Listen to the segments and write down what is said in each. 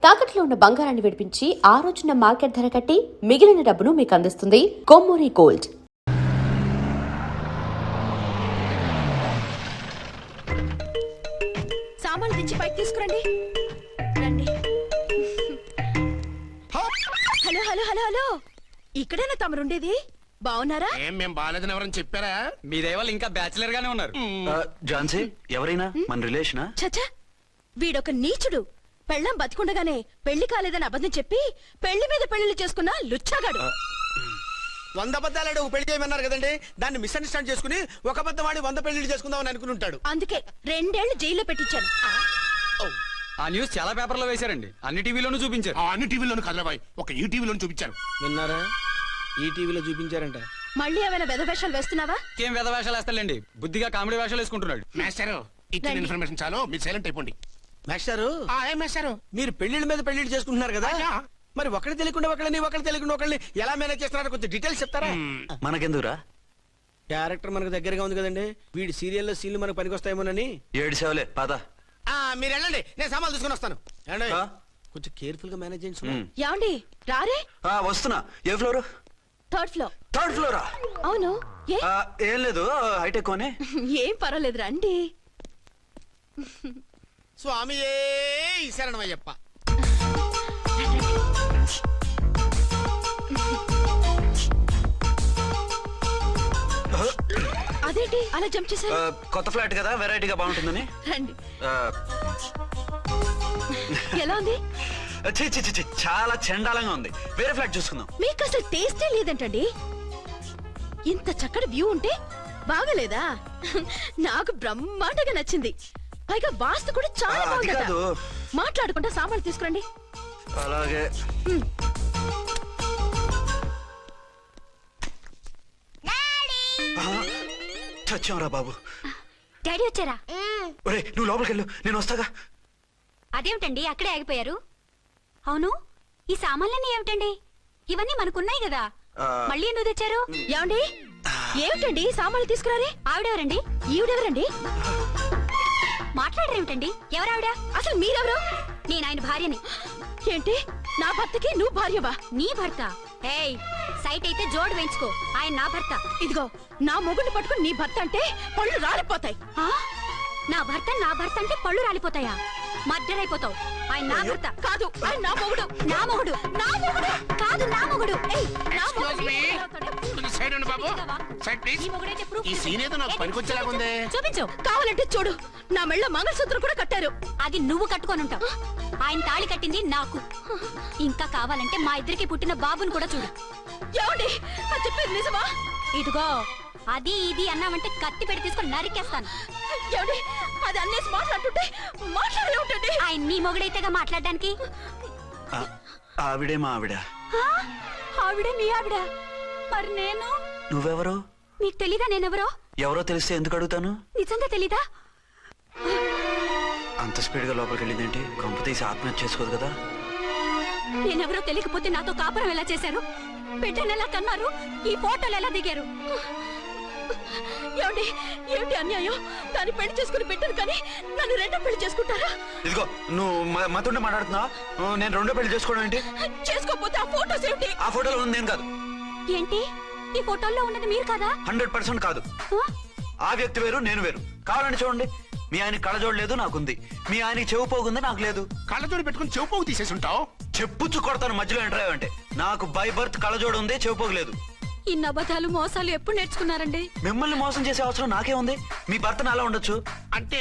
తాకట్లో ఉన్న బంగారాన్ని విడిపించి ఆ రోజున మార్కెట్ ధర కట్టి మిగిలిన డబ్బును మీకు అందిస్తుంది కొమ్మూరి గోల్డ్. సామాన్లు తెచ్చి పైకి తీసుకురండి. రండి. హలో హలో హలో హలో, ఇక్కడేనా తమరుండేది? బాగున్నారా? మేము బాగాలేదని ఎవరని చెప్పారా? మీ దయవల్ల ఇంకా బ్యాచిలర్ గానే ఉన్నారు. ఝాన్సీ ఎవరైనా మన రిలేషనా? చచ్చా, వీడొక నీచుడు. పెళ్ళం బతికుండగానే పెళ్లి కాలేదని అబద్ధం చెప్పి పెళ్లి మీద పెళ్లిళ్ళు చేసుకున్న లుచ్చాగాడు. 100 అబద్ధాలు పెళ్లి చేయమన్నారు కదండి, దాన్ని మిస్అండర్స్టాండ్ చేసుకుని ఒక అబద్ధం వాడి 100 పెళ్లిళ్ళు చేసుకుందామని అనుకుని ఉంటాడు. అందుకే 2 ఏళ్లు జైల్లో పెట్టించాను. ఆ న్యూస్ చాలా పేపర్లో వేశారండి, అన్ని టీవీలోనూ చూపించారు. అన్ని టీవీలోను కదలబాయ్, ఒక ఈ టీవీలోను చూపించారు. విన్నారా? ఈ టీవీలో చూపించారంట. మళ్ళీ ఏమైనా వెధవేషాలు వేస్తున్నావా? ఏం వేద వేషాలు వేస్తాడండి, బుద్ధిగా కామెడీ వేషాలు వేసుకుంటున్నాడు. మాస్టారు, ఇచ్చిన ఇన్ఫర్మేషన్ చాలు, మీరు సైలెంట్ అయిపోండి. మాస్టారు, ఏం మాస్టారు? మీరు పెళ్లిళ్ళ మీద పెళ్లిళ్ళు చేసుకుంటున్నారు కదా, మరి ఒకటి తెలియకుండా ఒకళ్ళని తెలియకుండా ఒకళ్ళని ఎలా మేనేజ్ చేస్తున్నారో కొంచెం డీటెయిల్స్ చెప్తారా? మనకెందుకురా? క్యారెక్టర్ మనకు దగ్గరగా ఉంది కదండి, వీడి సీరియల్లో సీన్లు మనకు పనికొస్తాయేమోనని. 7 సేవలే పద. మీరు వెళ్ళండి, నేను సామాన్లు తీసుకుని వస్తాను. కొంచెం కేర్ఫుల్ గా మేనేజ్ చేయండి. ఏమండి రారే? వస్తున్నా. ఏ ఫ్లోర్? 3rd floor. 3rd ఫ్లోరా? అవును. ఏం లేదు, హైటెక్ కోనే. ఏం పర్వాలేదు, రండి. స్వామియే శరణమయ్యప్ప. అదేంటి అలా జంప్ చేశారు? కొత్త ఫ్లాట్ కదా, వెరైటీగా బాగుంటుందని. రండి. ఎలా ఉంది? ఛీ, ఛీ, ఛీ, ఛీ, చాలా చండాలంగా ఉంది. వేరే ఫ్లాట్ చూసుకుందాం. మీకు అసలు టేస్టే లేదంటండి. ఇంత చక్కటి వ్యూ ఉంటే బాగలేదా? నాకు బ్రహ్మాండంగా నచ్చింది. పైగా వాస్తు కూడా చాలా బాగుంది. మాట్లాడుకుంటా సామాన్లు తీసుకురండి. అలాగే. చచ్చాంరా బాబు. డాడీ వచ్చారా? ఒరే నువ్వు లోపలికి వెళ్ళు, నేను వస్తాగా. అదేమిటండి అక్కడే ఆగిపోయారు? అవును, ఈ సామాన్లన్నీ ఏమిటండి? ఇవన్నీ మనకున్నాయి కదా, మళ్ళీ ఎందుకు తెచ్చారు? ఏమండి, ఏమిటండి సామాన్లు తీసుకురారే? ఆవిడెవరండి? ఈవిడెవరండి? మాట్లాడరేమిటండి? ఎవరావిడ? అసలు మీరెవరు? నేను ఆయన భార్యని. ఏంటి, నా భర్తకి నువ్వు భార్యవా? నీ భర్త? ఏయ్, సైట్ అయితే జోడు వేయించుకో, ఆయన నా భర్త. ఇదిగో, నా మొగుడిని పట్టుకుని నీ భర్త అంటే పళ్ళు రాలిపోతాయి. నా భర్త అంటే పళ్ళు రాలిపోతాయా? మర్డర్ అయిపోతావు. ఆయన నా భర్త కాదు, ఆయన నా మొగుడు. నా మొగుడు కాదు, నా మొగుడు. చూపించు. కావాలంటే చూడు, నా మెళ్ళ మంగళసూత్రం కూడా కట్టారు. అది నువ్వు కట్టుకొని ఉంటావు. ఆయన తాళి కట్టింది నాకు. ఇంకా కావాలంటే మా ఇద్దరికి పుట్టిన బాబుని కూడా చూడు. ఏమండి, అది చెప్పేది నిజమా? ఇదిగో, అది ఇది అన్నావంటే కత్తి పెట్టి తీసుకొని నరికేస్తాను. ఏమండి, అది అన్నేసి మాట్లాడుతుంటే మాట్లాడే ఉంటుంది. ఆయన నీ మొగుడైతేగా మాట్లాడడానికి. ఆవిడే మా ఆవిడ. ఆవిడే మీ ఆవిడ? మరి నేను? నువ్వెవరో నీకు తెలీదా నేనెవరో? ఎవరో తెలిస్తే ఎందుకు అడుగుతాను? నిజంగా తెలీదా? అంత స్పీడ్ గా లోపలికి వెళ్ళిందేంటి? కొంప తీసి ఆత్మహత్య చేసుకోదు కదా? నేనెవరో తెలియకపోతే నాతో కాపురం ఎలా చేశారు? బిడ్డను ఎలా కన్నారు? ఈ ఫోటోలు ఎలా దిగారు? ఏమండి, ఏమిటి అన్యాయం? దాన్ని పెళ్లి చేసుకుని బిడ్డను కానీ నన్ను రెండో పెళ్లి చేసుకుంటారా? ఇదిగో, నువ్వు మతుండే మాట్లాడుతున్నా. నేను రెండో పెళ్లి చేసుకోవడం ఏంటి? చేసుకోకపోతే ఆ ఫోటోస్ ఏమిటి? ఆ ఫోటోలో ఉంది నేను కాదు. ఏంటి, ఈ ఫోటోల్లో ఉన్నది మీరు కాదా? 100% కాదు. ఆ వ్యక్తి వేరు, నేను వేరు. కావాలంటే చూడండి, మీ ఆయన కళ్ళజోడు లేదు, నాకుంది. మీ ఆయనకి చెవు పోగుంది, నాకు లేదు. కళ్ళజోడు పెట్టుకుని చెవు పోగు తీసేసి ఉంటావు. చెప్పుచ్చు కొడతాను మధ్యలో ఎంటర్ అంటే. నాకు బై బర్త్ కళ్ళజోడు ఉంది, చెవు పోగు లేదు. ఈ అబద్ధాలు మోసాలు ఎప్పుడు నేర్చుకున్నారండి? మిమ్మల్ని మోసం చేసే అవసరం నాకే ఉంది. మీ భర్తను అలా ఉండొచ్చు. అంటే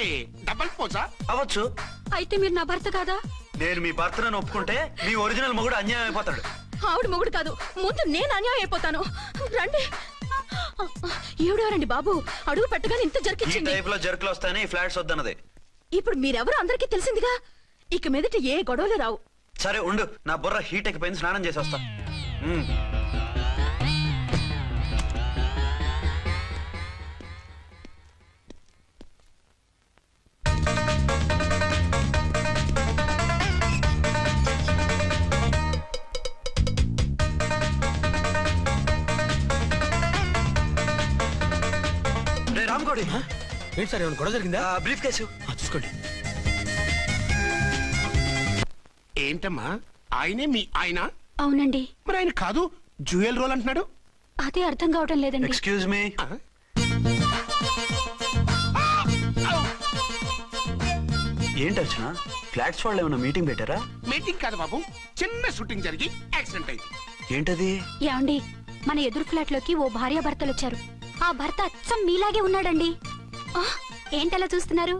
డబల్ పోసా? అవ్వచ్చు. అయితే మీరు నా భర్త కాదా? నేను మీ భర్తను ఒప్పుకుంటే మీ ఒరిజినల్ మొగుడు అన్యాయం అయిపోతాడు. ఆవిడ మొగుడు కాదు, ముందు నేను అన్యాయం అయిపోతాను. రండి. ఈవిడెవరండి బాబు? అడుగు పెట్టగానే ఇంత ఈ జరికిచ్చింది. టైప్ లో జర్కులు వస్తాయని ఈ ఫ్లాట్స్ వద్దన్నది. ఇప్పుడు మీరెవరో అందరికీ తెలిసిందిగా, ఇక మీదట ఏ గొడవలు రావు. సరే ఉండు, నా బుర్ర హీట్ ఎక్కిపోయింది, స్నానం చేసి వస్తా. రామ్కోడి, ఏంటి సార్, ఏమైనా గొడవ జరిగిందా? బ్రీఫ్ కేసు చూసుకోండి. ఏంటమ్మా ఆయనే మీ ఆయన? అవునండి. మరి ఆయన కాదు జ్యూయల్ రోల్ అంటున్నాడు. అదే అర్థం కావటం లేదండి. Excuse me. ఏంటి అర్చన, ఫ్లాట్స్ వాళ్ళు ఏమైనా మీటింగ్ పెట్టారా? మీటింగ్ కాదు బాబు, చిన్న షూటింగ్ జరిగి యాక్సిడెంట్ అయింది. ఏంటది? ఏమండి, మన ఎదురు ఫ్లాట్ లోకి ఓ భార్య భర్తలు వచ్చారు. ఆ భర్త అచ్చం మీలాగే ఉన్నాడండి. ఆ, ఏంటలా చూస్తున్నారు?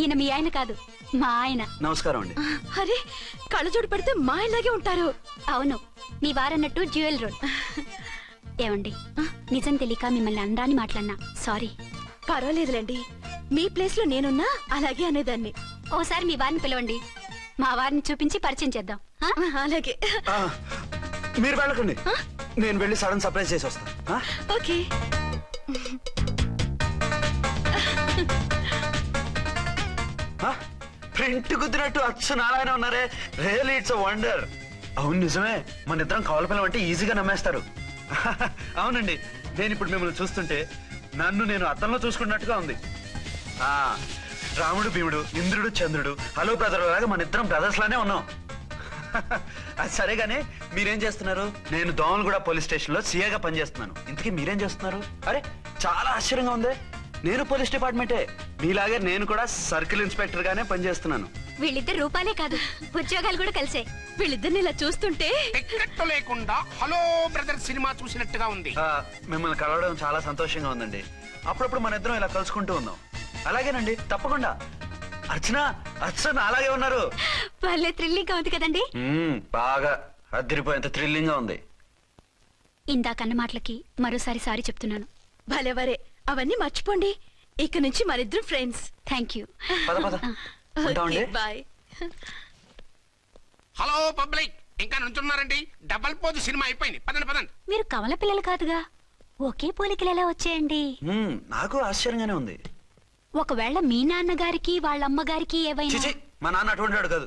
ఈయన మీ ఆయన కాదు, మా ఆయన. నమస్కారం అండి. అరే కళ్ళజోడు పెడితే మా ఇలాగే ఉంటారు. అవును, మీ వారన్నట్టు జ్యువెల్ రోడ్. ఏమండి, నిజం తెలియక మిమ్మల్ని అందాన్ని మాట్లాడినా సారీ. పర్వాలేదులేండి, మీ ప్లేస్ లో నేనున్నా అలాగే అనేదాన్ని. ఓసారి మీ వారిని పిలవండి, మా వారిని చూపించి పరిచయం చేద్దాం. ఆ? అలాగే. ఆ, మీరు వెళ్ళకండి, నేను వెళ్ళి సడన్ సర్ప్రైజ్ చేసి వస్తాను. ఓకే. ప్రింట్ కుదిరినట్టు అచ్చు నారాయణ ఉన్నారే, రియల్లీ ఇట్స్ అ వండర్. అవును నిజమే, మన ఇద్దరం కవల పిల్లం అంటే ఈజీగా నమ్మేస్తారు. అవునండి, నేను ఇప్పుడు మిమ్మల్ని చూస్తుంటే నన్ను నేను అద్దంలో చూసుకున్నట్టుగా ఉంది. ఆ రాముడు భీముడు, ఇంద్రుడు చంద్రుడు, హలో బ్రదర్ లాగా మన ఇద్దరం బ్రదర్స్ లానే ఉన్నాం. అది సరేగానే మీరేం చేస్తున్నారు? నేను దోమలగూడ పోలీస్ స్టేషన్ లో సీఏగా పనిచేస్తున్నాను. ఇంతకీ మీరేం చేస్తున్నారు? అరే చాలా ఆశ్చర్యంగా ఉంది, నేను పోలీస్ డిపార్ట్మెంటే, మీలాగే నేను కూడా సర్కిల్ ఇన్స్పెక్టర్ గానే పనిచేస్తున్నాను. వీళ్ళిద్దరు రూపాలే కాదు, ఉద్యోగాలు కూడా కలిసే. వీళ్ళిద్దరిని ఇలా చూస్తుంటే టికెట్ లేకుండా హలో బ్రదర్ సినిమా చూసినట్టుగా ఉంది. మిమ్మల్ని కలవడం చాలా సంతోషంగా ఉందండి. అప్పుడప్పుడు మన ఇద్దరం ఇలా కలుసుకుంటూ ఉందాం. అలాగేనండి, తప్పకుండా. అర్చన, అర్చన అలాగే ఉన్నారు. వాళ్ళే థ్రిల్లింగ్ గా ఉంది కదండి. బాగా అదిరిపోయేంత థ్రిల్లింగ్ గా ఉంది. ఇందాకన్న మాటలకి మరోసారి సారీ చెప్తున్నాను. భలేవరే, అవన్నీ మర్చిపోండి. ఇక నుంచి మరిద్దరు ఫ్రెండ్స్. Thank you. పద పద ఉంటామండి. బాయ్. హలో పబ్లిక్, ఇంకా నుంచున్నారండి? డబల్ పోజ్ సినిమా అయిపోయింది, పదండి పదండి. మీరు కమల పిల్లలు కాదుగా, ఒకే పోలికలు ఎలా వచ్చాయండి? నాకు ఆశ్చర్యంగానే ఉంది. ఒకవేళ మీ నాన్నగారికి వాళ్ళ అమ్మగారికి ఏవైనా, చిచి, మా నాన్న అటువంటి వాడు కాదు.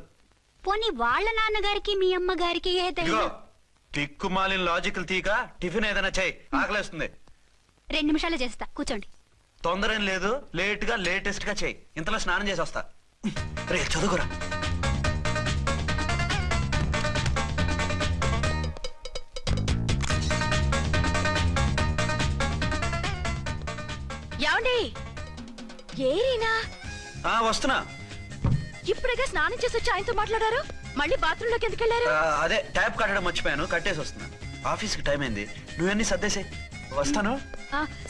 పోనీ వాళ్ళ నాన్నగారికి మీ అమ్మగారికి ఏదైనా. ఇదిగో తిక్కుమాలిన లాజికల్ తీక టిఫిన్ ఏదైనా చేయి, ఆకలేస్తుంది. 2 నిమిషాలు చేస్తా, కూర్చోండి. తొందర ఏం లేదు, లేట్ గా లేటెస్ట్ గా చేయి. ఇంతలో స్నానం చేసి వస్తా. రే చదువుకురా. ఏమండి, ఏరీనా? వస్తున్నా. ఇప్పుడేగా స్నానం చేసి వచ్చి ఆయనతో మాట్లాడారు, మళ్ళీ బాత్రూమ్ లోకి ఎందుకు వెళ్ళారు? అదే ట్యాప్ కట్టడం మర్చిపోయాను, కట్టేసి వస్తున్నాను. ఆఫీస్ కి టైం అయింది, నువ్వన్నీ సర్దేసే. వస్తాను.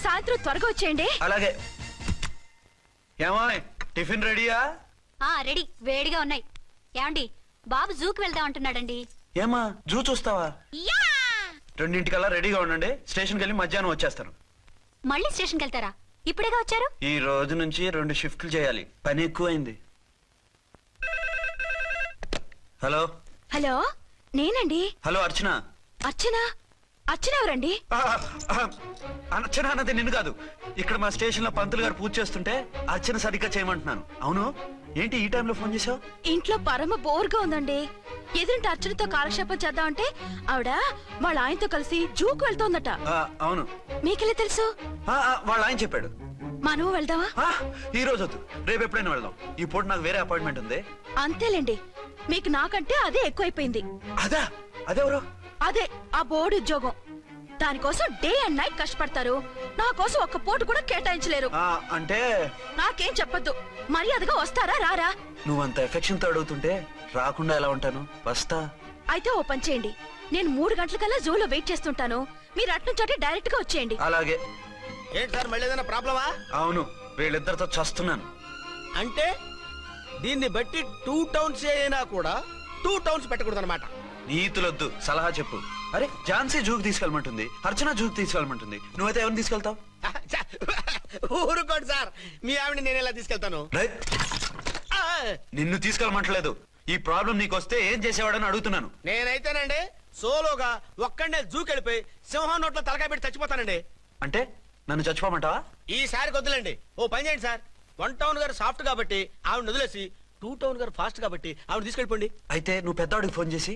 సాయంత్రం త్వరగా వచ్చేయండి. అలాగే. ఏమో టిఫిన్ రెడీయా? రెడీ, వేడిగా ఉన్నాయి. ఏమండి, బాబు జూకి వెళ్దాం అంటున్నాడండి. ఏమా జూ చూస్తావా? యా! 2:00 రెడీగా ఉండండి, స్టేషన్కి వెళ్ళి మధ్యాహ్నం వచ్చేస్తాను. మళ్ళీ స్టేషన్కి వెళ్తారా? ఇప్పుడేగా వచ్చారు. ఈ రోజు నుంచి 2 షిఫ్ట్లు చేయాలి, పని ఎక్కువైంది. హలో. హలో, నేనండి. హలో అర్చన. అర్చన? అర్చన ఎవరండి? అర్చన అన్నది నిన్ను కాదు. ఇక్కడ మా స్టేషన్ లో పంతులు గారు పూజ చేస్తుంటే అర్చన సరిగ్గా చేయమంటున్నాను. అవును, ఏంటి ఈ టైంలో ఫోన్ చేసావు? ఇంట్లో పరమ బోర్గా ఉందండి. ఎదురింటి అర్చనతో కాలక్షేపం చేద్దామంటే ఆవిడ వాళ్ళ ఆయనతో కలిసి జూకు వెళ్తోందట. అవును. మీకెళ్ళి తెలుసు? వాళ్ళ ఆయన చెప్పాడు. మనము వెళ్దామా? ఈ రోజు వద్దు, రేపు ఎప్పుడైనా వెళ్దాం. ఈ పూట నాకు వేరే అపాయింట్మెంట్ ఉంది. అంతేలేండి, మీకు నాకంటే అదే ఎక్కువైపోయింది. అదా? అదెవరు? అదే ఆ బోర్డు ఉద్యోగం. దానికోసం డే అండ్ నైట్ కష్టపడతారు, నా కోసం ఒక్క పూట కూడా కేటాయించలేరు. అంటే నాకేం చెప్పొద్దు, మర్యాదగా వస్తారా రారా? నువ్వంత ఎఫెక్షన్ తో అడుగుతుంటే రాకుండా ఎలా ఉంటాను, వస్తా. అయితే ఓ పని చేయండి, నేను 3 గంటలకల్లా జూలో వెయిట్ చేస్తుంటాను, మీరు అట్నుంచి డైరెక్ట్ గా వచ్చేయండి. అలాగే. ఏంటి సార్, మళ్ళీ ఏదైనా ప్రాబ్లమా? అవును, వీళ్ళిద్దరితో చస్తున్నాను. అంటే దీన్ని బట్టి 2 టౌన్స్ అయినా కూడా 2 టౌన్స్ పెట్టకూడదు అనమాట. నీతులొద్దు, సలహా చెప్పు. అరే ఝాన్సీ జూకి తీసుకెళ్ళమంటుంది, అర్చన జూకి తీసుకెళ్ళమంటుంది, నువ్వైతే ఎవరిని తీసుకెళ్తావు? ఊరుకోండి సార్, మీ ఆవిడ నేను ఎలా తీసుకెళ్తాను? నిన్ను తీసుకెళ్ళమంటలేదు. ఈ ప్రాబ్లం నీకొస్తే ఏం చేసేవాడని అడుగుతున్నాను. నేనైతేనండి సోలోగా ఒక్కడే జూకెళ్ళిపోయి సింహం నోట్లో తలకాయ పెట్టి చచ్చిపోతానండి. అంటే నన్ను చచ్చిపోమంటావా? ఈసారి వద్దులేండి, ఓ పని చేయండి సార్. 1 టౌన్ గారు సాఫ్ట్ కాబట్టి ఆవిడ వదిలేసి 2 టౌన్ గారు ఫాస్ట్ కాబట్టి ఆవిడ తీసుకెళ్ళిపోండి. అయితే నువ్వు పెద్దవాడికి ఫోన్ చేసి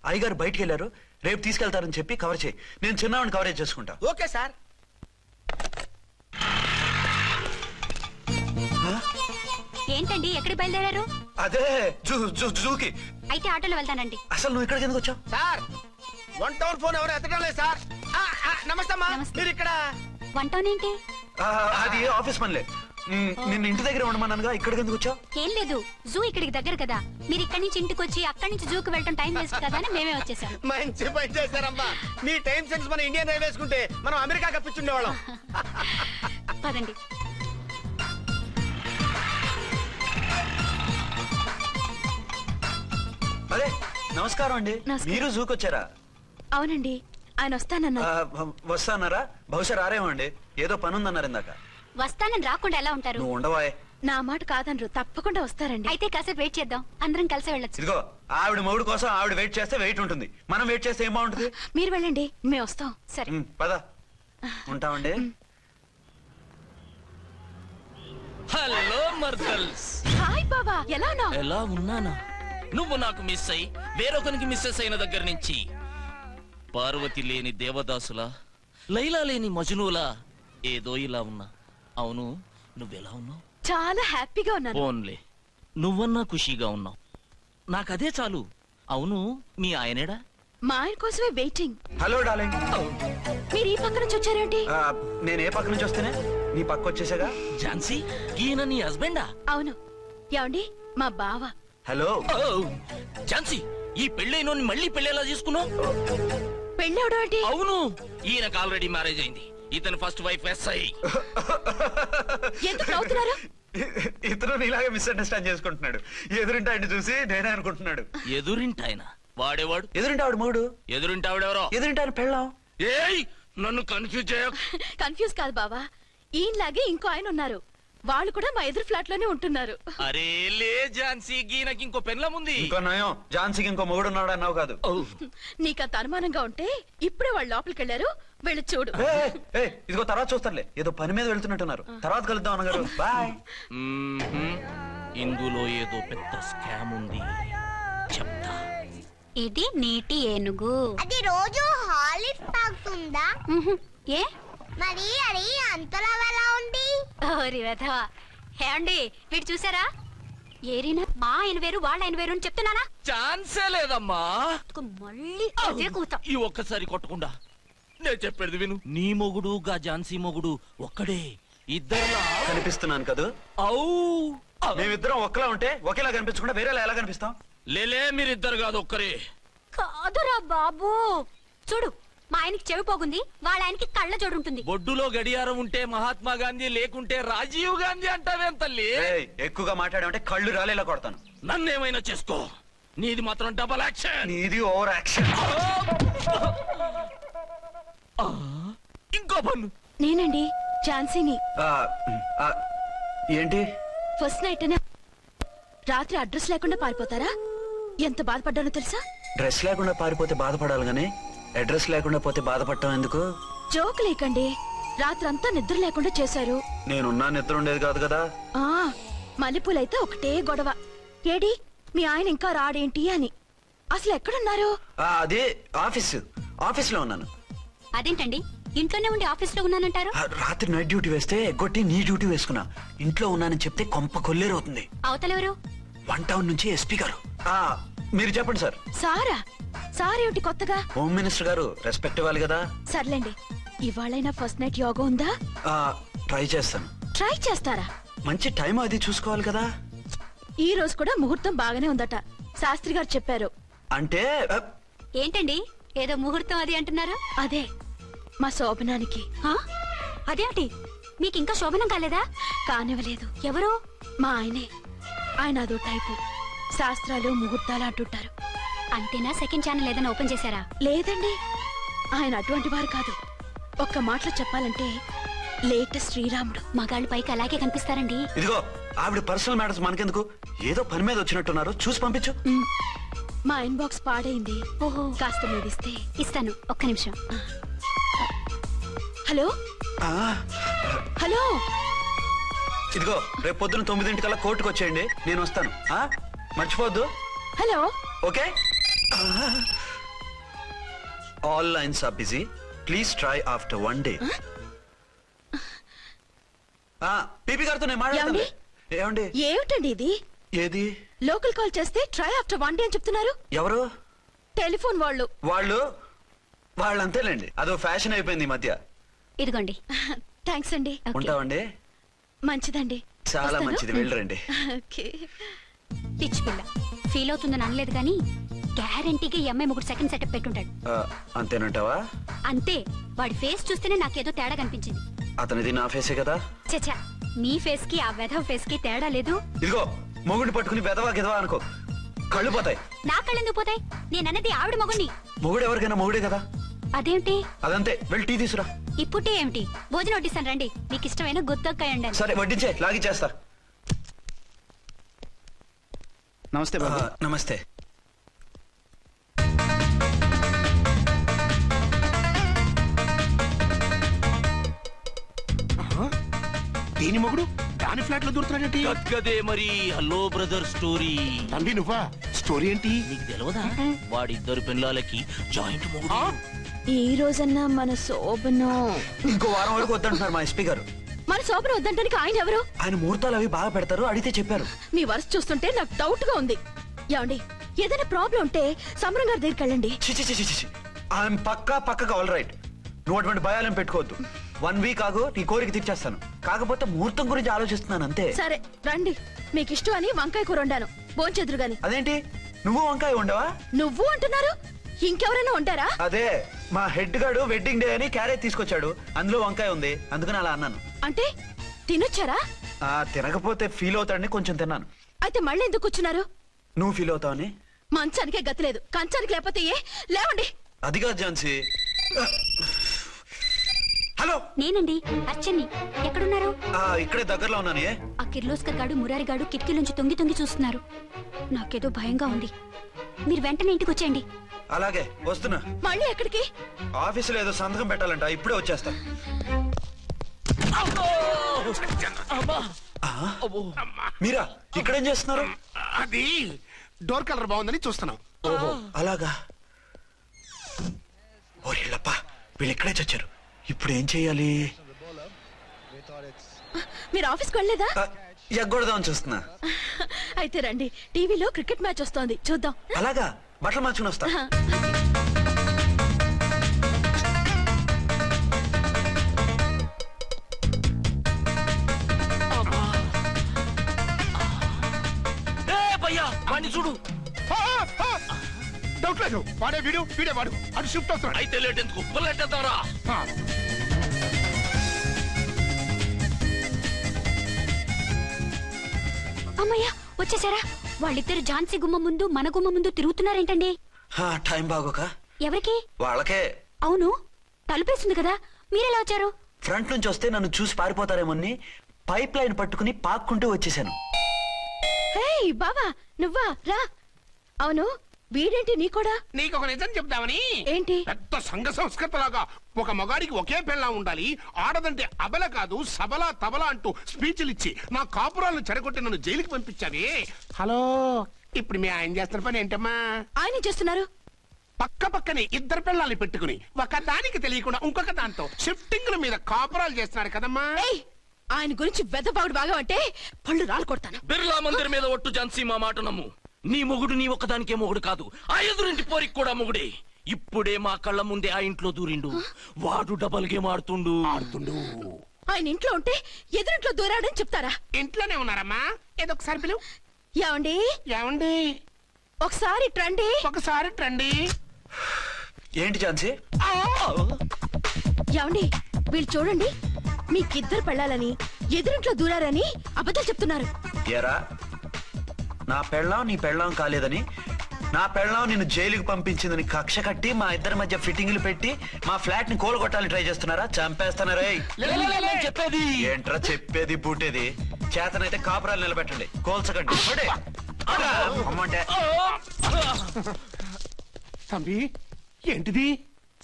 అయ్యగారు బయటికి వెళ్ళారు, రేపు తీసుకెళ్తారని చెప్పి కవర్ చేయి. నేను చిన్నవాడిని కవరేజ్ చేసుకుంటా. Okay sir. ఏంటండి ఎక్కడికి బయలుదేరారు? అదే జూకి. అయితే ఆటోలో వెళ్తానండి. అసలు నువ్వు ఇక్కడికి ఎందుకు వచ్చావు? సార్ 1 టౌన్ ఫోన్ ఎవరు ఎత్తడం లేదు సార్. నమస్తే అమ్మా. నమస్తే. మీరు ఇక్కడ వంటోన్ ఏంటి? అది ఆఫీస్ పనిలే. నిన్ను ఇంటి దగ్గర ఉండమన్నానుగా, ఇక్కడికి ఎందుకు వచ్చావు? ఏం లేదు, జూ ఇక్కడికి దగ్గర కదా. మీరు ఇక్కడి నుంచి ఇంటికి వచ్చి అక్కడి నుంచి జూకి వెళ్ళటం టైం వేస్ట్ కదా అని మేమే వచ్చేసాం. మంచి పని చేశారమ్మా. మీ టైం సెన్స్ మన ఇండియన్ రైల్వేస్ కుంటే మనం అమెరికా కప్పించుండేవాళ్ళం. పదండి. అరే నమస్కారం అండి. నమస్కారం. మీరు జూకి వచ్చారా? అవునండి, ఆయన వస్తానన్నారు. వస్తానారా? బహుశా రారేమో అండి, ఏదో పని ఉందన్నారు ఇందాక. వస్తానని రాకుండా ఎలా ఉంటారు? నువ్వు ఉండవాయ్. నా మాట కాదనరు, తప్పకుండా వస్తారండి. అయితే కాసేపు వెయిట్ చేద్దాం, అందరం కలిసి వెళ్ళొచ్చు. ఇదిగో ఆవిడ మొగుడు కోసం ఆవిడ వెయిట్ చేస్తే వెయిట్ ఉంటుంది, మనం వెయిట్ చేస్తే ఏం బాగుంటుంది? మీరు వెళ్ళండి, మేము వస్తాం. సరే. పద ఉంటామండి. హలో మర్దల్స్, హాయ్ బాబా, ఎలా ఉన్నావు? ఎలా ఉన్నానా? నువ్వు నాకు మిస్ అయి వేరొకరికి మిస్సెస్ అయిన దగ్గర నుంచి పార్వతి లేని దేవదాసులా, లైలా లేని మజునులా ఏదో ఇలా ఉన్నా. అవును, నువ్వెలా ఉన్నావు? చాలా హ్యాపీగా ఉన్నాను. ఓన్లే నువ్వన్నా ఖుషీగా ఉన్నావు, నాకదే చాలు. అవును, మీ ఆయనేడా? మా ఆయన కోసమే వెయిటింగ్. Hello darling. మీరు ఈ పక్క నుంచి వచ్చారేంటి? నేను ఏ పక్క నుంచి వస్తేనే నీ పక్క వచ్చేసాగా. ఝాన్సీ, ఈయన నీ హస్బెండా? అవును. ఏమండి, మా బావ. హలో. ఓ, ఝాన్సీ, ఈ పెళ్ళైనోని మళ్ళీ పెళ్ళేలా చేసుకున్నావు? పెళ్ళవడం ఏంటి? అవును, ఈయనకు ఆల్రెడీ మ్యారేజ్ అయింది. ఇతను ఫస్ట్ వైఫ్ ఎస్ఐ. ఎందుకు నవ్వుతున్నారు? ఇతను నీలాగే మిస్అండర్స్టాండ్ చేసుకుంటున్నాడు. ఎదురింటి ఆయన చూసి నేనే అనుకుంటున్నాడు. ఎదురింటాయన వాడేవాడు? ఎదురింటి ఆవిడ మొగుడు. ఎదురింటి ఆవిడెవరో? ఎదురింటి ఆయన పెళ్ళాం. ఏయ్, నన్ను కన్ఫ్యూజ్ చేయకు. కన్ఫ్యూజ్ కాదు బావా, ఈయనలాగే ఇంకో ఆయన ఉన్నారు. వాళ్ళు కూడా మా ఎదురు ఫ్లాట్ లోనే ఉంటున్నారు. అరే లే ఝాన్సీ, గీనకి ఇంకో పెన్లం ఉంది. ఇంకో నయం, ఝాన్సీకి ఇంకో మొగుడు ఉన్నాడు అన్నావు కాదు. నీకంత అనుమానంగా ఉంటే ఇప్పుడే వాళ్ళు లోపలికి వెళ్ళారు, వెళ్ళి చూడు. ఇదిగో తర్వాత చూస్తారులే, ఏదో పని మీద వెళ్తున్నట్టున్నారు. తర్వాత కలుద్దాం అన్నగారు. బాయ్. మ్మ్హ్మ్. ఇందులో ఏదో పెద్ద స్కామ్ ఉంది, చెప్తా. ఇది నీటి ఏనుగు. అది రోజు హాలిక్స్ తాగుతుందా? ఉహు. ఏ మరి అది అంతలా ఎలా ఉంది? ఓరి వెధవా. ఏమండి, వీడు చూసారా? ఏరినా మా ఆయన వేరు వాళ్ళ ఆయన వేరు అని చెప్తున్నానా? ఛాన్సే లేదమ్మా. మళ్ళీ అదే కూత. ఈ ఒక్కసారి కొట్టకుండా నేను చెప్పేది విను. నీ మొగుడు గా ఝాన్సీ మొగుడు ఒక్కడే, ఇద్దరులా కనిపిస్తున్నాను కదా. ఔ. మేమిద్దరం ఒక్కలా ఉంటే ఒకేలా కనిపించకుండా వేరేలా ఎలా కనిపిస్తాం? లేలే, మీరిద్దరు కాదు ఒక్కరే. కాదురా బాబు, చూడు మా ఆయనకి చెవి పోగుంది, వాళ్ళ ఆయనకి కళ్ళ జోడు ఉంటుంది. బొడ్డులో గడియారం ఉంటే మహాత్మా గాంధీ, లేకుంటే రాజీవ్ గాంధీ అంటావేం తల్లి? ఎక్కువగా మాట్లాడామంటే కళ్ళు రాలేలా కొడతాను. నన్నేమైనా చేసుకో, నీది మాత్రం డబల్ యాక్షన్. నీది ఓవర్ యాక్షన్. ఇంకో పన్ను. నేనండి ఝాన్సీని. ఏంటి? ఫస్ట్ నైట్ అనే రాత్రి అడ్రస్ లేకుండా పారిపోతారా? ఎంత బాధపడ్డానో తెలుసా? డ్రెస్ లేకుండా పారిపోతే బాధపడాలి గానీ అడ్రస్ లేకుండా పోతే బాధపడటం ఎందుకు? జోక్ లేకండి, రాత్రంతా నిద్ర లేకుండా చేశారు. నేనున్నా నిద్ర ఉండేది కాదు కదా. ఆ మల్లెపూలైతే ఒకటే గొడవ. ఏడి మీ ఆయన ఇంకా రాడేంటి అని. అసలు ఎక్కడున్నారు? అదే ఆఫీస్ లో ఉన్నాను. అదేంటండి, ఇంట్లోనే ఉండి ఆఫీస్ లో ఉన్నానంటారు? రాత్రి నైట్ డ్యూటీ వేస్తే ఎగ్గొట్టి నీ డ్యూటీ వేసుకున్నా. ఇంట్లో ఉన్నానని చెప్తే కొంప కొల్లేరవుతుంది. అవతలెవరు? 1 టౌన్ నుంచి ఎస్పీ గారు. మీరు చెప్పండి సార్. సారా? సారేమిటి కొత్తగా? హోమ్ మినిస్టర్ గారు, రెస్పెక్ట్ ఇవ్వాలి కదా. సర్లేండి, ఇవాళైనా ఫస్ట్ నైట్ యోగా ఉందా? ట్రై చేస్తాను. ట్రై చేస్తారా? మంచి టైం అది చూసుకోవాలి కదా. ఈ రోజు కూడా ముహూర్తం బాగానే ఉందట, శాస్త్రి గారు చెప్పారు. అంటే ఏంటండి ఏదో ముహూర్తం అది అంటున్నారు? అదే మా శోభనానికి. ఆ? అదేంటి, మీకు ఇంకా శోభనం కాలేదా? కానివ్వలేదు. ఎవరు? మా ఆయనే. ఆయన అదో టైపు, శాస్త్రాలు ముహూర్తాలు అంటుంటారు. అంతేనా? సెకండ్ ఛానల్ ఏదైనా ఓపెన్ చేశారా? లేదండి, ఆయన అటువంటి వారు కాదు. ఒక్క మాటలో చెప్పాలంటే లేటెస్ట్ శ్రీరాముడు. మగాళ్ళు పైకి అలాగే కనిపిస్తారండి. ఇదిగో ఆవిడ పర్సనల్ మ్యాటర్స్ మనకెందుకు, ఏదో పని మీద వచ్చినట్టున్నారు, చూసి పంపించు. మా ఇన్బాక్స్ పాడైంది. ఓహో, కాస్త మీదిస్తే. ఇస్తాను, ఒక్క నిమిషం. హలో హలో, ఇదిగో రేపు పొద్దున 9 కోర్టుకు వచ్చేయండి, నేను వస్తాను. మర్చిపోవద్దు. Hello. Okay. All lines are busy, please try after 1 day. పీపీ గారితో నేను మాట్లాడుతాను. ఏమండి ఏమిటండి ఇది? ఏది లోకల్ కాల్ చేస్తే ట్రై ఆఫ్టర్ 1 డే అని చెప్తున్నారు. ఎవరు టెలిఫోన్ వాళ్ళు. వాళ్ళు అంతేలేండి, అదో ఫ్యాషన్ అయిపోయింది ఈ మధ్య. ఇదిగోండి. థ్యాంక్స్ అండి. ఉంటామండి. మంచిదండి. చాలా వస్తాను. మంచిది, వెళ్ళరండి. ఓకే. పిచ్చి పిల్ల ఫీల్ అవుతుందని అనలేదు కానీ గ్యారంటీగా ఈ అమ్మాయి ముగ్గురు సెకండ్ సెటప్ పెట్టుంటాడు. అంతేనంటావా? అంతే. వాడి ఫేస్ చూస్తేనే నాకేదో తేడా కనిపించింది. అతనిది నా ఫేసే కదా. చచ్చా, మీ ఫేస్ కి ఆ వెధవ ఫేస్ కి తేడా లేదు. ఇదిగో మొగుడిని పట్టుకుని వెదవా గెదవా అనుకో, కళ్ళు పోతాయి. నా కళ్ళెందుకు పోతాయి? నేనన్నది ఆవిడ మగుణ్ణి. మొగుడు ఎవరికైనా మొగుడే కదా. అదేంటి? అదంతే, వెళ్ళి టీ తీసురా. ఇప్పుడే ఏమిటి? భోజనం వడ్డిస్తాను రండి. మీకు ఇష్టమైన గుత్తొక్కాయ ఉండండి. సరే వడ్డించే, లాగిచ్చేస్తా. నమస్తే బాబు. నమస్తే. దీని మొగుడు దాని ఫ్లాట్ లో దూరుతున్నాడేంటి? గద్గదే మరి. Hello brother story. తంబి నువ్వా? స్టోరీ ఏంటి? నీకు తెలియదా? వాడిద్దరు పిల్లలకి జాయింట్ మొగుడు. ఈ రోజన్నా మన శోభనం. ఇంకో వారం వరకు వద్దంటున్నారు మా ఎస్పీ గారు. మన శోభనం వద్దంటానికి ఆయన ఎవరు? ఆయన ముహూర్తాలు అవి బాగా పెడతారు, అడిగితే చెప్పారు. మీ వరుస చూస్తుంటే నాకు డౌట్ గా ఉంది. ఏమండి, ఏదైనా ప్రాబ్లం ఉంటే సమరం గారి దగ్గరికి వెళ్ళండి. ఆయన పక్కగా ఆల్ రైట్. నువ్వు అటువంటి భయాలను పెట్టుకోవద్దు. 1 వీక్ ఆగు, నీ కోరిక తీర్చేస్తాను. కాకపోతే ముహూర్తం గురించి ఆలోచిస్తున్నాను అంతే. సరే రండి. మీకు ఇష్టం అని వంకాయ కూర వండాను, భోంచెదురు గాని. అదేంటి నువ్వు వంకాయ ఉండవా? నువ్వు అంటున్నారు, ఇంకెవరైనా ఉంటారా? అదే మా హెడ్ గాడు వెడ్డింగ్ డే అని క్యారేజ్ తీసుకొచ్చాడు, అందులో వంకాయ ఉంది, అందుకని అలా అన్నాను. అంటే తినొచ్చారా? తినకపోతే ఫీల్ అవుతాడని కొంచెం తిన్నాను. అయితే మళ్ళీ ఎందుకు కూర్చున్నారు? నువ్వు ఫీల్ అవుతావని. మంచానికే గతి లేదు, కంచానికి లేకపోతే ఏ? లేవండి. అదిగా ఝాన్సీ. హలో, నేనండి అర్చన్ని. ఎక్కడున్నారు? ఇక్కడే దగ్గరలో ఉన్నాను. ఆ కిర్లోస్కర్ గాడు మురారి గాడు కిటికీ నుంచి తొంగి తొంగి చూస్తున్నారు. నాకేదో భయంగా ఉంది. మీరు వెంటనే ఇంటికి వచ్చేయండి. అలాగే వస్తున్నా. మళ్ళీ ఎక్కడికి? ఆఫీసులో ఏదో సంతకం పెట్టాలంట, ఇప్పుడే వచ్చేస్తా. మీరా ఇక్కడేం చేస్తున్నారు? అది డోర్ కలర్ బాగుందని చూస్తున్నాం. ఓహో అలాగా. ఓరేళ్ళప్ప, వీళ్ళు ఇక్కడే చచ్చారు. ఇప్పుడు ఏం చెయ్యాలి? మీరు ఆఫీస్కి వెళ్ళలేదా? ఎగ్గొడదామని చూస్తున్నా. అయితే రండి, టీవీలో క్రికెట్ మ్యాచ్ వస్తోంది, చూద్దాం. అలాగా, బట్టలు మార్చుకుని వస్తా. భయ్యా వాడిని చూడు. డౌట్ లేదు, వాడే వీడే వాడు. అటు షిఫ్ట్ అవుతున్నాడు. అయితే లేట్ ఎందుకు, బుల్లెట్టేద్దాంరా. అమ్మయ్యా వచ్చేసారా? వాళ్ళిద్దరు ఝాన్సీ గుమ్మ ముందు మన గుమ్మ ముందు తిరుగుతున్నారేంటండి? టైం బాగోక. ఎవరికి? వాళ్ళకే. అవును, తలుపేసింది కదా, మీరెలా వచ్చారు? ఫ్రంట్ నుంచి వస్తే నన్ను చూసి పారిపోతారేమోని పైప్ లైన్ పట్టుకుని పాక్కుంటూ వచ్చేసాను. హే బావా, నువ్వా? రా. అవును, వీడేంటి నీ కూడా? నీకు ఒక నిజం చెప్తామని. ఏంటి? పెద్ద సంఘ సంస్కృత లాగా ఒక మగాడికి ఒకే పెళ్ళా ఉండాలి, ఆడదంటే అబల కాదు సబలా తబలా అంటూ స్పీచ్లు ఇచ్చి నా కాపురాలను చెడగొట్టి నన్ను జైలుకి పంపించావే. హలో, ఇప్పుడు మీ ఆయన చేస్తున్న పని ఏంటమ్మా? ఆయన చేస్తున్నారు. పక్క పక్కనే ఇద్దరు పిల్లల్ని పెట్టుకుని ఒక దానికి తెలియకుండా ఇంకొక దాంతో షిఫ్టింగ్ల మీద కాపురాలు చేస్తున్నాడు కదమ్మా. ఆయన గురించి వెదబాగుడు బాగా అంటే పళ్ళు రాలు కొడతాను. బిర్లా మందిర్ మీద ఒట్టు ఝాన్సీ, మా మాట నమ్ము. నీ మొగుడు నీ ఒక్కదానికే మొగుడు కాదు, ఆ ఎదురింటి పోరికి కూడా మొగుడే. ఇప్పుడే మా కళ్ళ ముందే ఆ ఇంట్లో దూరిండు. వాడు డబల్ గేమ్ ఆడుతుండు. ఆయన ఇంట్లో ఉంటే ఎదురింట్లో దూరాడని చెప్తారా? ఇంట్లోనే ఉన్నారమ్మా. ఏదో ఒకసారి పిలువు. ఏమండి? ఏమండి? ఒకసారి ట్రండి. ఒకసారి ట్రండి. ఏంటి ఝాన్సీ? ఏమండి, వీళ్ళు చూడండి, మీకిద్దరు పెళ్ళాలని ఎదురింట్లో దూరారని అబద్ధాలు చెప్తున్నారు. ఏరా, నా పెళ్ళాం నీ పెళ్ళాం కాలేదని, నా పెళ్ళాం నిన్ను జైలుకి పంపించిందని కక్ష కట్టి మా ఇద్దరి మధ్య ఫిట్టింగ్లు పెట్టి మా ఫ్లాట్ ని కోలుగొట్టాలని ట్రై చేస్తున్నారా? చంపేస్తున్నారా? చెప్పేది ఏంట్రా చెప్పేది బూటేది? చేతనైతే కాపురాలు నిలబెట్టండి, కోల్చకండి. అమ్మంటే తంబి, ఏంటిది?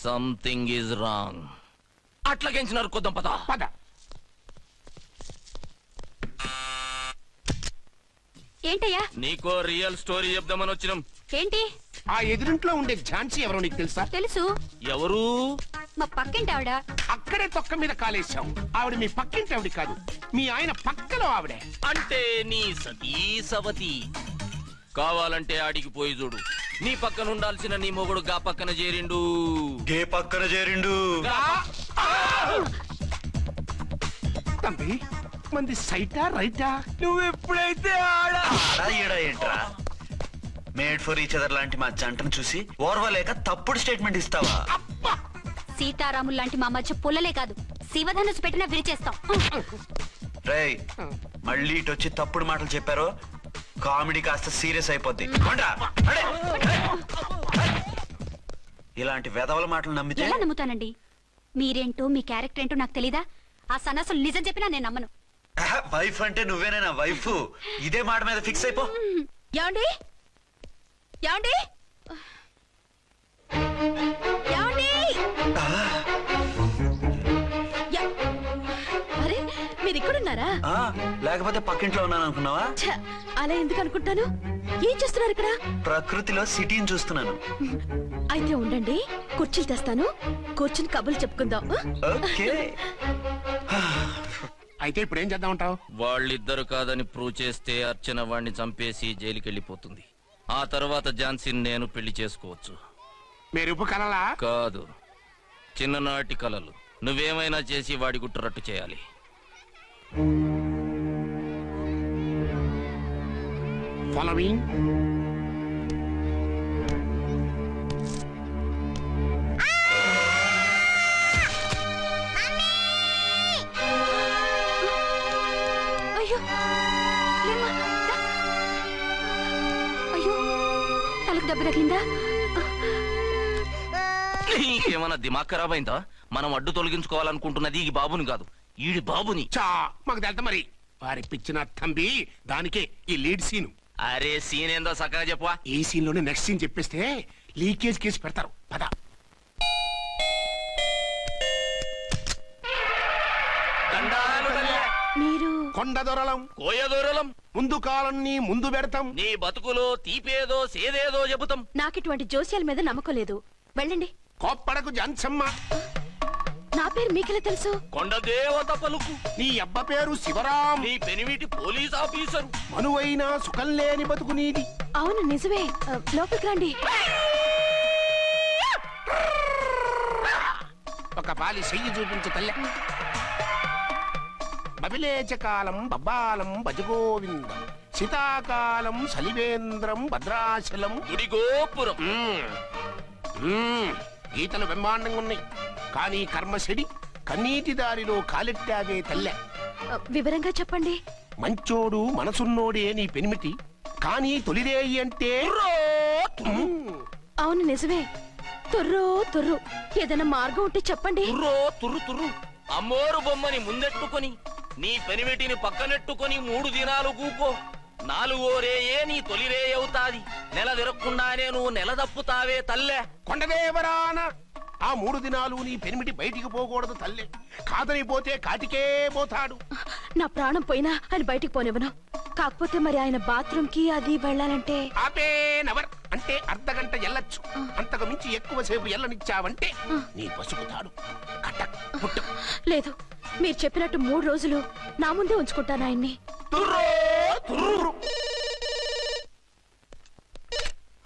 Something is wrong. అట్లాగేంచినారు కొద్దాం, పద పద. ఏంటయ్యా? నీకో రియల్ స్టోరీ చెప్దామని వచ్చినాం. ఏంటి? ఆ ఎదురింట్లో ఉండే ఝాన్సీ ఎవరో నీకు తెలుసా? తెలుసు. ఎవరు? మా పక్కింటి ఆవిడ. అక్కడే తొక్క మీద కాలేశాం. ఆవిడ మీ పక్కింటి ఆవిడ కాదు, మీ ఆయన పక్కలో ఆవిడే. అంటే నీ సతీ సవతి. కావాలంటే ఆడికి పోయి చూడు. నీ పక్కన ఉండాల్సిన నీ మొగుడు గా పక్కన చేరిండు. గే పక్కన చేరిండు. తంబి మంది సైటా రైటా? నువ్వు ఎప్పుడైతే ఆడా ఏంట్రా మేడ్ ఫర్ ఈచ్ అదర్ లాంటి మా జంటను చూసి ఓర్వలేక తప్పుడు స్టేట్మెంట్ ఇస్తావా? సీతారాములు లాంటి మా మధ్య పుల్లలే కాదు, శివధనుసు పెట్టినా విరిచేస్తాం. రేయ్ మళ్ళీ ఇటు వచ్చి తప్పుడు మాటలు చెప్పారో కామెడీ కాస్త సీరియస్ అయిపోద్ది. కొండ్రా, అడే, అడే. ఇలాంటి వెధవల మాటలు నమ్మితే ఎలా నమ్ముతానండి? మీరేంటో మీ క్యారెక్టర్ ఏంటో నాకు తెలీదా? ఆ సన్నాసులు నిజం చెప్పినా నేను నమ్మను. వైఫ్ అంటే నువ్వేనా వైఫ్? ఇదే మాట మీద ఫిక్స్ అయిపో. ఏమండి ఏమండి ఏమండి? యా- అరే మీరు ఇక్కడున్నారా? ఆ, లేకపోతే పక్కింట్లో ఉన్నాను అనుకున్నావా? ఛ, అలా ఎందుకు అనుకుంటాను? ఏం చేస్తున్నారు ఇక్కడ? ప్రకృతిలో సిటీని చూస్తున్నాను. అయితే ఉండండి, కుర్చీలు తెస్తాను, కూర్చుని కబుర్లు చెప్పుకుందాం. ఓకే. అయితే ఇప్పుడు ఏం చేద్దాం అంటావు? వాళ్ళిద్దరు కాదని ప్రూవ్ చేస్తే అర్చన వాణ్ణి చంపేసి జైలుకి వెళ్ళిపోతుంది. ఆ తర్వాత ఝాన్సీని నేను పెళ్లి చేసుకోవచ్చు. మీరు ఉప్పు కలలా? కాదు, చిన్ననాటి కలలు. నువ్వేమైనా చేసి వాడి గుట్టురట్టు చేయాలి. ఫాలోయింగ్. అయ్యో లేమ్మా, దా. అయ్యో తలకు దెబ్బ తగిలిందా? నీకేమన్నా దిమాగ్ ఖరాబ్ అయిందా? మనం అడ్డు తొలగించుకోవాలనుకుంటున్నది ఈ బాబుని కాదు, ఈడి బాబుని. చా మాకు తెలుతా మరి. వారి పిచ్చిన తంబి, దానికే ఈ లీడ్ సీను. అరే సీన్ ఏందో సక్కగా చెప్పవా? ఈ సీన్ లోనే నెక్స్ట్ సీన్ చెప్పేస్తే లీకేజ్ కేసు పెడతారు. పద. దండాలు తల్లే. మీరు కొండ దొరలం, కోయ దూరలం. ముందు కాలన్నీ ముందు పెడతాం. నీ బతుకులో తీపేదో సేదేదో చెబుతాం. నాకు ఇటువంటి జోస్యాల మీద నమ్మకం లేదు. వెళ్ళండి. కోప్పడకు జాన్సమ్మ. నా పేరు మీకెలా తెలుసు? కొండ దేవత పలుకు. నీ అబ్బ పేరు శివరాం. నీ పెనిమిటి పోలీస్ ఆఫీసరు. మనువైన సుఖం లేని బతుకు నీది. అవును నిజమే. లోపలికి రండి. ఒక పాలి చెయ్యి చూపించు తల్లె. బబిలేచకాలం బబ్బాలం భజగోవిందం, శీతాకాలం సలివేంద్రం భద్రాచలం. గుడి గోపురం. గీతలు బ్రహ్మాండంగా ఉన్నాయి, కానీ కర్మశడి కన్నీటి దారిలో కాలెట్టావే తల్లె. వివరంగా చెప్పండి. మంచోడు మనసున్నోడే నీ పెనిమిటి, కానీ తొలిరేయి అంటే అవును నిజమే. తుర్రు తుర్రు. ఏదైనా మార్గం ఉంటే చెప్పండి. తుర్రో తుర్రు తుర్రు. అమ్మోరు బొమ్మని ముందెట్టుకొని నీ పెనిమిటిని పక్కనెట్టుకొని 3 దినాలు కూకో. 4వ రేయే నీ తొలి రే అవుతాది. నెల తిరగకుండానే నువ్వు నెల తప్పుతావే తల్లే. కొండదేవరాన ఆ 3 దినాలు నీ పెనిమిటి బయటికి పోకూడదు తల్లే. కాదని పోతే కాటికే పోతాడు. నా ప్రాణం పోయినా ఆయన బయటికి పోనివ్వను. కాకపోతే మరి ఆయన బాత్రూమ్ కి అది వెళ్ళాలంటే ఆపేనవర్ అంటే అర్ధగంట ఎల్లొచ్చు. అంతకు మించి ఎక్కువసేపు ఎల్లనిచ్చావంటే నీ పసుపుతాడు కట్టక్ పుట్టక్. లేదు, మీరు చెప్పినట్టు 3 రోజులు నా ముందే ఉంచుకుంటాను ఆయన్ని.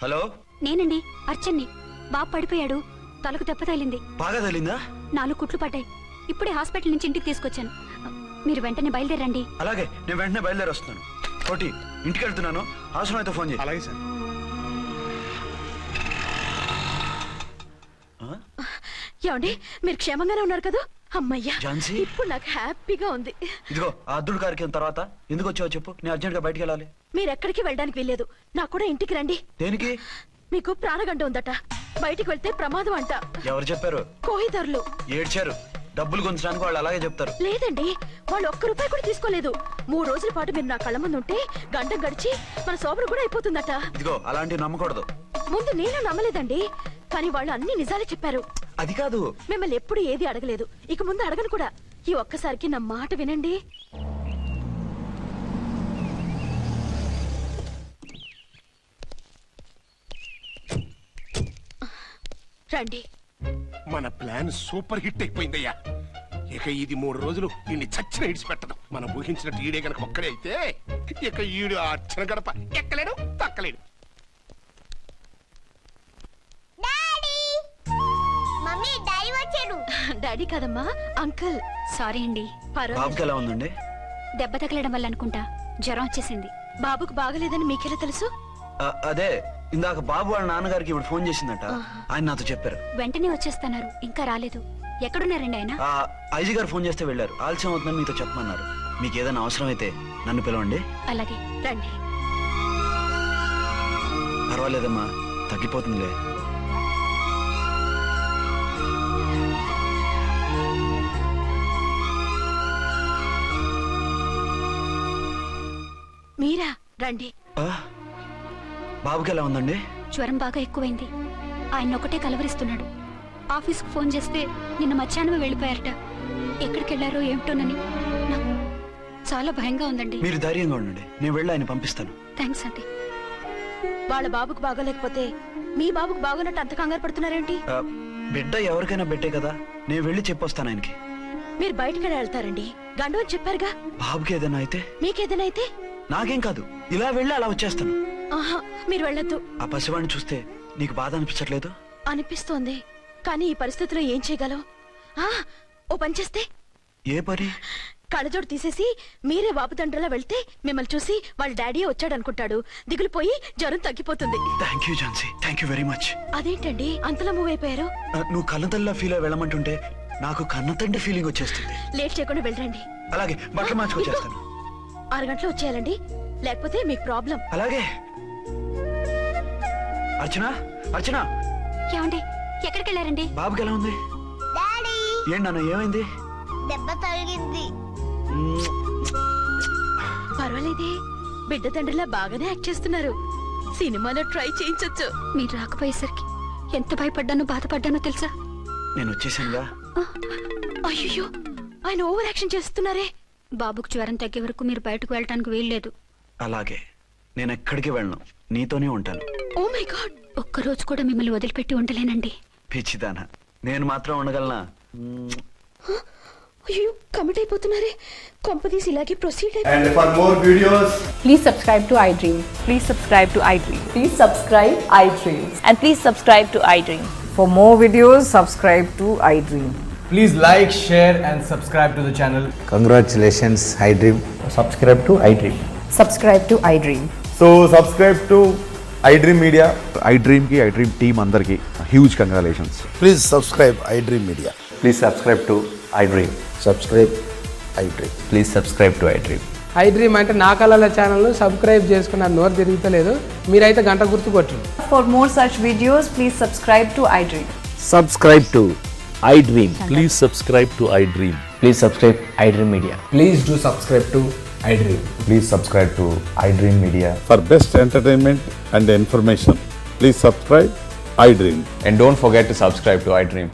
హలో, నేనండి అర్చన్ని. బాబు పడిపోయాడు, తలకు దెబ్బ తగిలింది. బాగా తగిలిందా? 4 కుట్లు పడ్డాయి. ఇప్పుడే హాస్పిటల్ నుంచి ఇంటికి తీసుకొచ్చాను. మీరు వెంటనే బయలుదేరండి. అలాగే, నేను వెంటనే బయలుదేరి వస్తున్నాను. కోటి, ఇంటికి వెళ్తున్నాను. అవసరం అయితే ఫోన్ చేయి. అలాగే సార్. ఏమండి, మీరు క్షేమంగానే ఉన్నారు కదా? అమ్మయ్యా, ఝాన్సీ? ఇప్పుడు నాకు హ్యాపీగా ఉంది. ఇదిగో ఆ అద్దుడు కార్యక్రమం తర్వాత ఎందుకు వచ్చావో చెప్పు. నేను అర్జెంట్ గా బయటికి వెళ్ళాలి. మీరు ఎక్కడికి వెళ్ళడానికి వెళ్ళలేదు. నాకు కూడా ఇంటికి రండి. దేనికి? మీకు ప్రాణగంట ఉందట. బయటికి వెళ్తే ప్రమాదం అంట. ఎవరు చెప్పారు? కోహిదర్లు ఏడ్చారు. డబ్బులు గుంచడానికి వాళ్ళు అలాగే చెప్తారు. లేదండి, వాళ్ళు ₹1 కూడా తీసుకోలేదు. 3 రోజుల పాటు మీరు నా కళ్ళ ముందు ఉంటే గంట గడిచి మన సోబరు కూడా అయిపోతుందట. ఇదిగో అలాంటివి నమ్మకూడదు. ముందు నేను నమ్మలేదండి, కానీ వాళ్ళు అన్ని నిజాలే చెప్పారు. అది కాదు, మిమ్మల్ని ఎప్పుడు ఏది అడగలేదు, ఇక ముందు అడగను కూడా. ఈ ఒక్కసారికి నా మాట వినండి. రండి. మన ప్లాన్ సూపర్ హిట్ అయిపోయిందయ్యా. ఇక ఇది 3 రోజులు ఈయన్ని చచ్చిన ఇడిచిపెట్టదు. మనం ఊహించినట్టు ఈడే గనక ఒక్కడే అయితే ఇక ఈడు ఆ అర్చన గడప ఎక్కలేడు తక్కలేడు. డాడీ మమ్మీ డాడీ వచ్చాడు. డాడీ కాదమ్మా, అంకుల్. సారీ అండి. పర్వాలేదు. బాబుకి ఎలా ఉందండి? దెబ్బ తగలడం వల్ల అనుకుంటా జ్వరం వచ్చేసింది. బాబుకు బాగలేదని మీకెలా తెలుసు? అదే ఇందాక బాబు వాళ్ళ నాన్నగారికి ఇప్పుడు ఫోన్ చేసిందట. ఆయన నాతో చెప్పారు. వెంటనే వచ్చేస్తున్నారు, ఇంకా రాలేదు. ఎక్కడున్నారండి ఆయన? ఐజీ గారు ఫోన్ చేస్తే వెళ్ళారు. ఆలస్యం అవుతుందని మీతో చెప్పమన్నారు. మీకు ఏదైనా అవసరం అయితే నన్ను పిలవండి. అలాగే రండి. పర్వాలేదమ్మా, తగ్గిపోతుందిలే. మీరా? రండి. బాబుకి ఎలా ఉందండి? జ్వరం బాగా ఎక్కువైంది. ఆయన ఒకటే కలవరిస్తున్నాడు. ఆఫీస్కు ఫోన్ చేస్తే నిన్న మధ్యాహ్నమే వెళ్ళిపోయారట. ఎక్కడికి వెళ్ళారో ఏమిటోనని నాకు చాలా భయంగా ఉందండి. మీరు ధైర్యంగా ఉండండి, నేను వెళ్ళి ఆయన పంపిస్తాను. థ్యాంక్స్ అండి. వాళ్ళ బాబుకు బాగోలేకపోతే మీ బాబుకు బాగోనట్టు అంత కంగారు పడుతున్నారేంటి? బిడ్డ ఎవరికైనా పెట్టే కదా, నేను వెళ్ళి చెప్పొస్తాను ఆయనకి. మీరు బయటకు వెళ్తారండి, గండు అని చెప్పారుగా. బాబుకి ఏదైనా అయితే? మీకేదైనా అయితే? నాకేం కాదు, ఇలా వెళ్ళి అలా వచ్చేస్తాను. ఆహా, మీరు వెళ్ళొద్దు. ఆ పసివాడిని చూస్తే నీకు బాధ అనిపించట్లేదు? అనిపిస్తోంది, కానీ ఈ పరిస్థితిలో ఏం చేయగలం? ఓ పని చేస్తే? ఏ పని? కళ్ళజోడు తీసేసి మీరే బాబుతండ్రిలా వెళ్తే మిమ్మల్ని చూసి వాళ్ళ డాడీ వచ్చాడు అనుకుంటాడు. దిగులు పోయి జ్వరం తగ్గిపోతుంది. Thank you Jhansi, thank you very much. అదేంటండి అంతలా మూవ్ అయిపోయారు? నువ్వు కన్నతల్లా ఫీల్ అయి వెళ్ళమంటుంటే నాకు కన్నతండ్రి ఫీలింగ్ వచ్చేస్తుంది. లేట్ చేయకుండా వెళ్ళండి. అలాగే, బట్టలు మార్చుకొచ్చేస్తాను. 6 గంటలు వచ్చేయాలండి, లేకపోతే మీకు ప్రాబ్లం. అలాగే. అర్చన, అర్చన. ఏమండి, ఎక్కడికి వెళ్ళారండి? బాబుకి ఎలా ఉంది? డాడీ ఏంటి నాన్న, ఏమైంది? దెబ్బ తగిలింది. పర్వాలేదే, బిడ్డ తండ్రిలా బాగానే యాక్ట్ చేస్తున్నారు. సినిమాలో ట్రై చేయించొచ్చు. మీరు రాకపోయేసరికి ఎంత భయపడ్డానో బాధపడ్డానో తెలుసా? నేను వచ్చేసానుగా. అయ్యో, ఆయన ఓవర్ యాక్షన్ చేస్తున్నారే. బాబుకు జ్వరం తగ్గే వరకు మీరు బయటకు వెళ్ళటానికి వీల్లేదు. అలాగే, నేను ఎక్కడికి వెళ్ళను, నీతోనే ఉంటాను. ఓ మై గాడ్, ఒక్కరోజు కూడా మిమ్మల్ని వదిలిపెట్టి ఉండలేనండి. పిచ్చిదానా, నేను మాత్రం ఉండగలనా? అయ్యో, కమిట్ అయిపోతున్నారే. కొంపదీసి ఇలాగే proceed And for more videos, please subscribe to iDream. Please subscribe to iDream. Please subscribe iDream. And please subscribe to iDream. For more videos, subscribe to iDream. please like, share and subscribe to the channel. Congratulations, iDream. Subscribe to iDream. Subscribe to iDream. So subscribe to iDream Media. iDream ki iDream team andarki huge congratulations. Please subscribe iDream media. Please subscribe to iDream. Subscribe iDream. Please subscribe to iDream. iDream అంటే నా కళల channel subscribe చేసుకున్న నోరు తిరుగుతలేదు. మీరైతే గంట గుర్తు కొట్టండి. For more such videos, please subscribe to iDream. Subscribe to iDream. Please subscribe to iDream. Please subscribe iDream Media. Please do subscribe to iDream. Please subscribe to iDream Media. For best entertainment and information, please subscribe iDream. And don't forget to subscribe to iDream.